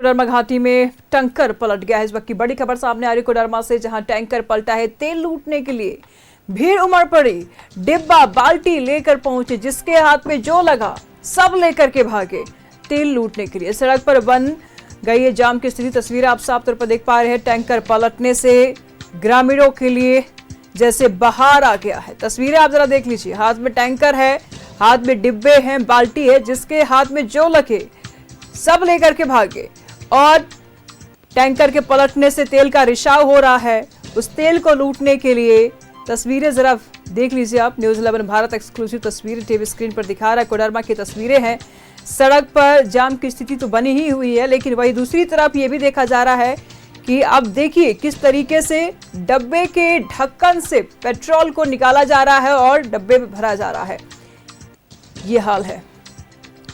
कोडरमा घाटी में टैंकर पलट गया है। इस वक्त की बड़ी खबर सामने आ रही कोडरमा से, जहां टैंकर पलटा है। तेल लूटने के लिए भीड़ उमड़ पड़ी, डिब्बा बाल्टी लेकर पहुंचे, जिसके हाथ में जो लगा सब लेकर के भागे तेल लूटने के लिए। सड़क पर बन गई है जाम की स्थिति। तस्वीरें आप साफ तौर पर देख पा रहे हैं। टैंकर पलटने से ग्रामीणों के लिए जैसे बाहर आ गया है। तस्वीरें आप जरा देख लीजिए। हाथ में टैंकर है, हाथ में डिब्बे हैं, बाल्टी है, जिसके हाथ में जो लगे सब लेकर के भागे। और टैंकर के पलटने से तेल का रिसाव हो रहा है। उस तेल को लूटने के लिए तस्वीरें जरा देख लीजिए आप। न्यूज़ 11 भारत एक्सक्लूसिव तस्वीरें टीवी स्क्रीन पर दिखा रहा है। कोडरमा की तस्वीरें हैं। सड़क पर जाम की स्थिति तो बनी ही हुई है, लेकिन वही दूसरी तरफ ये भी देखा जा रहा है कि अब देखिए किस तरीके से डब्बे के ढक्कन से पेट्रोल को निकाला जा रहा है और डब्बे में भरा जा रहा है। ये हाल है।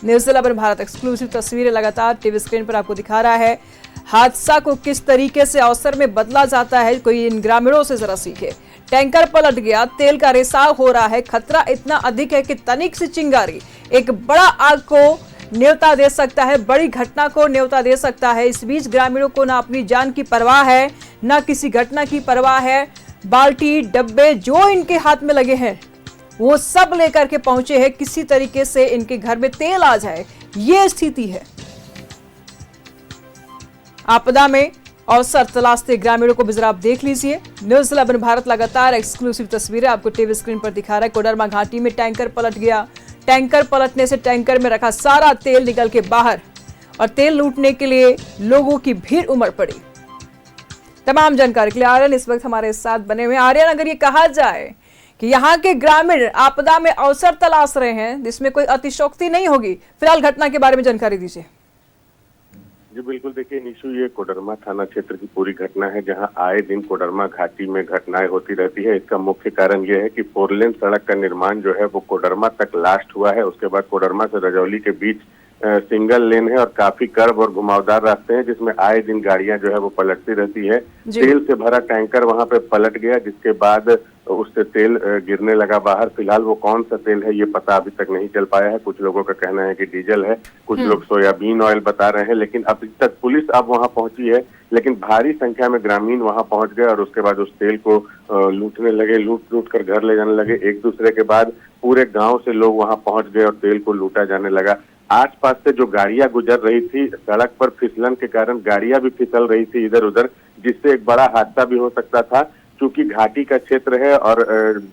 न्यूज़ 11 भारत एक्सक्लूसिव तस्वीरें लगातार टीवी स्क्रीन पर आपको दिखा रहा है। हादसा को किस तरीके से अवसर में बदला जाता है, कोई इन ग्रामीणों से जरा सीखे। टैंकर पलट गया, तेल का रिसाव हो रहा है। खतरा इतना अधिक है कि तनिक सी चिंगारी एक बड़ा आग को न्योता दे सकता है, बड़ी घटना को न्योता दे सकता है। इस बीच ग्रामीणों को ना अपनी जान की परवाह है, ना किसी घटना की परवाह है। बाल्टी डब्बे जो इनके हाथ में लगे हैं वो सब लेकर के पहुंचे हैं, किसी तरीके से इनके घर में तेल आ जाए, ये स्थिति है। आपदा में अवसर तलाशते ग्रामीणों को भी जरा आप देख लीजिए। न्यूज़ 11 भारत लगातार एक्सक्लूसिव तस्वीरें आपको टीवी स्क्रीन पर दिखा रहा है। कोडरमा घाटी में टैंकर पलट गया। टैंकर पलटने से टैंकर में रखा सारा तेल निकल के बाहर और तेल लूटने के लिए लोगों की भीड़ उमड़ पड़ी। तमाम जानकारी के लिए आर्यन इस वक्त हमारे साथ बने हुए। आर्यन, अगर ये कहा जाए कि यहाँ के ग्रामीण आपदा में अवसर तलाश रहे हैं जिसमें कोई अतिशयोक्ति नहीं होगी, फिलहाल घटना के बारे में जानकारी दीजिए। जी बिल्कुल, देखिए निशु, ये कोडरमा थाना क्षेत्र की पूरी घटना है, जहां आए दिन कोडरमा घाटी में घटनाएं होती रहती है। इसका मुख्य कारण यह है कि 4 लेन सड़क का निर्माण जो है वो कोडरमा तक लास्ट हुआ है। उसके बाद कोडरमा से रजौली के बीच सिंगल लेन है और काफी कर्व और घुमावदार रास्ते हैं, जिसमें आए दिन गाड़ियां जो है वो पलटती रहती है। तेल से भरा टैंकर वहां पे पलट गया, जिसके बाद उससे तेल गिरने लगा बाहर। फिलहाल वो कौन सा तेल है ये पता अभी तक नहीं चल पाया है। कुछ लोगों का कहना है कि डीजल है, कुछ लोग सोयाबीन ऑयल बता रहे हैं, लेकिन अभी तक पुलिस अब वहां पहुंची है, लेकिन भारी संख्या में ग्रामीण वहां पहुंच गए और उसके बाद उस तेल को लूटने लगे, लूट कर घर ले जाने लगे। एक दूसरे के बाद पूरे गांव से लोग वहां पहुंच गए और तेल को लूटा जाने लगा। आसपास से जो गाड़ियां गुजर रही थी, सड़क पर फिसलन के कारण गाड़ियां भी फिसल रही थी इधर उधर, जिससे एक बड़ा हादसा भी हो सकता था। क्योंकि घाटी का क्षेत्र है और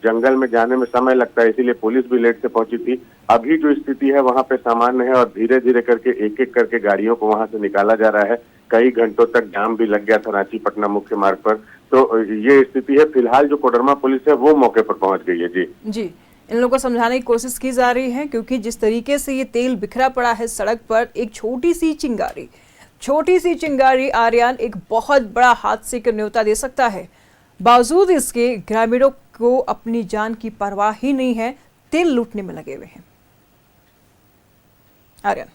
जंगल में जाने में समय लगता है, इसीलिए पुलिस भी लेट से पहुंची थी। अभी जो स्थिति है वहां पे सामान्य है और धीरे धीरे करके एक एक करके गाड़ियों को वहां से निकाला जा रहा है। कई घंटों तक जाम भी लग गया था रांची पटना मुख्य मार्ग पर। तो ये स्थिति है। फिलहाल जो कोडरमा पुलिस है वो मौके पर पहुंच गई है। जी, इन लोगों को समझाने की कोशिश की जा रही है, क्योंकि जिस तरीके से ये तेल बिखरा पड़ा है सड़क पर, एक छोटी सी चिंगारी आर्यन एक बहुत बड़ा हादसे को न्योता दे सकता है। बावजूद इसके ग्रामीणों को अपनी जान की परवाह ही नहीं है, तेल लूटने में लगे हुए हैं। आर्यन,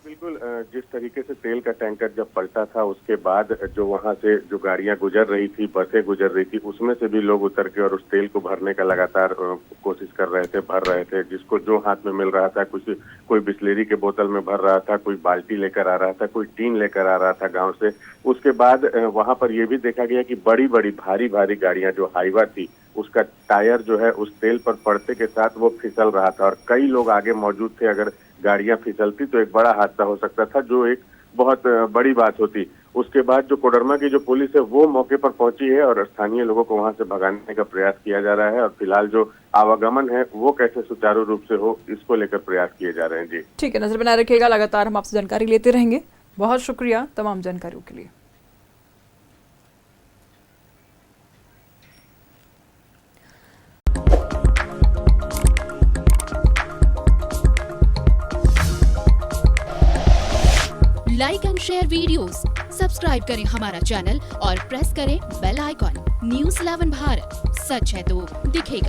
बिल्कुल, जिस तरीके से तेल का टैंकर जब पलटा था उसके बाद जो वहां से जो गाड़ियां गुजर रही थी, बसें गुजर रही थी, उसमें से भी लोग उतर के और उस तेल को भरने का लगातार कोशिश कर रहे थे, भर रहे थे। जिसको जो हाथ में मिल रहा था, कोई बिस्लेरी के बोतल में भर रहा था, कोई बाल्टी लेकर आ रहा था, कोई टीन लेकर आ रहा था गाँव से। उसके बाद वहां पर यह भी देखा गया कि बड़ी बड़ी भारी भारी गाड़ियां, जो हाईवा थी, उसका टायर जो है उस तेल पर पड़ते के साथ वो फिसल रहा था और कई लोग आगे मौजूद थे। अगर गाड़ियां फिसलती तो एक बड़ा हादसा हो सकता था, जो एक बहुत बड़ी बात होती। उसके बाद जो कोडरमा की जो पुलिस है वो मौके पर पहुंची है और स्थानीय लोगों को वहां से भगाने का प्रयास किया जा रहा है। और फिलहाल जो आवागमन है वो कैसे सुचारू रूप से हो, इसको लेकर प्रयास किए जा रहे हैं। जी ठीक है, नजर बनाए रखिएगा। लगातार हम आपसे जानकारी लेते रहेंगे। बहुत शुक्रिया तमाम जानकारियों के लिए। Like and share videos, subscribe करें हमारा चैनल और प्रेस करें बेल आइकॉन। न्यूज़ 11 भारत, सच है तो दिखेगा।